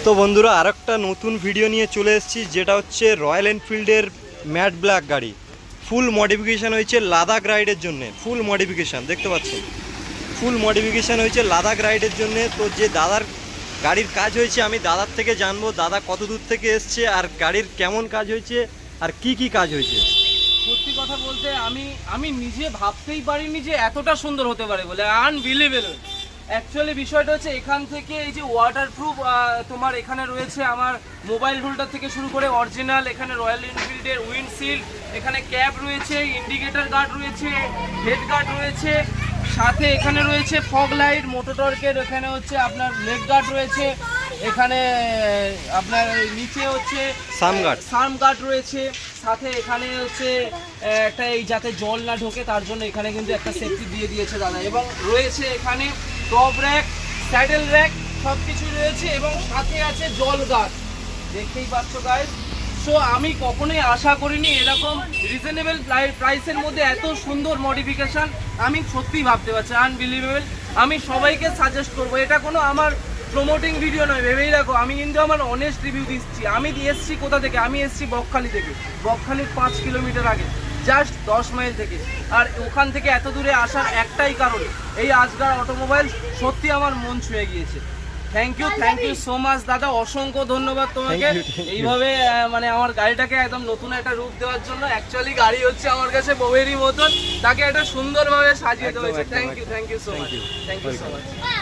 তো বন্ধুরা আরেকটা নতুন ভিডিও নিয়ে চলে এসেছি, যেটা হচ্ছে রয়্যাল এনফিল্ডের ম্যাট ব্ল্যাক গাড়ি। ফুল মডিফিকেশান হয়েছে লাদাখ রাইডের জন্যে। ফুল মডিফিকেশান দেখতে পাচ্ছেন, ফুল মডিফিকেশান হয়েছে লাদাখ রাইডের জন্যে। তো যে দাদার গাড়ির কাজ হয়েছে আমি দাদার থেকে জানবো দাদা কত দূর থেকে এসছে আর গাড়ির কেমন কাজ হয়েছে আর কি কি কাজ হয়েছে। সত্যি কথা বলতে আমি নিজে ভাবতেই পারিনি যে এতটা সুন্দর হতে পারে বলে, আনবিলিভেবল। অ্যাকচুয়ালি বিষয়টা হচ্ছে এখান থেকে এই যে ওয়াটারপ্রুফ তোমার এখানে রয়েছে আমার মোবাইল হোল্ডার থেকে শুরু করে অরিজিনাল, এখানে রয়্যাল এনফিল্ডের উইন্ডশিল্ড, এখানে ক্যাপ রয়েছে, ইন্ডিকেটর গার্ড রয়েছে, হেড গার্ড রয়েছে, সাথে এখানে রয়েছে ফগ লাইট, মোটোটর্কের এখানে হচ্ছে আপনার লেগ গার্ড রয়েছে, এখানে আপনার নিচে হচ্ছে সার্ম গার্ড রয়েছে, সাথে এখানে হচ্ছে একটা এই যাতে জল না ঢোকে তার জন্য এখানে কিন্তু একটা সেফটি দিয়ে দিয়েছে দাদা, এবং রয়েছে এখানে টপ র্যাক, স্যাডেল র্যাক সব কিছু রয়েছে, এবং সাথে আছে জল গার্ড, দেখতেই পাচ্ছ গাইস। সো আমি কখনোই আশা করিনি এরকম রিজনেবল প্রাইসের মধ্যে এত সুন্দর মডিফিকেশান। আমি সত্যিই ভাবতে পারছি, আনবিলিভেবল। আমি সবাইকে সাজেস্ট করবো, এটা কোনো আমার প্রমোটিং ভিডিও নয়, ভেবেই রাখো। আমি কিন্তু আমার অনেস্ট রিভিউ দিচ্ছি। আমি এসছি কোথা থেকে? আমি এসছি বকখালি থেকে, বকখালির 5 কিলোমিটার আগে, জাস্ট 10 মাইল থেকে। আর ওখান থেকে এত দূরে আসার একটাই কারণ, এই আজগার অটোমোবাইল সত্যি আমার মন ছুঁয়ে গিয়েছে। থ্যাংক ইউ সো মাচ দাদা, অসংখ্য ধন্যবাদ তোমাকে এইভাবে মানে আমার গাড়িটাকে একদম নতুন একটা রূপ দেওয়ার জন্য। অ্যাকচুয়ালি গাড়ি হচ্ছে আমার কাছে বউয়েরই মতন, তাকে একটা সুন্দরভাবে সাজিয়ে দেওয়া হয়েছে। Thank you so much, thank you so much.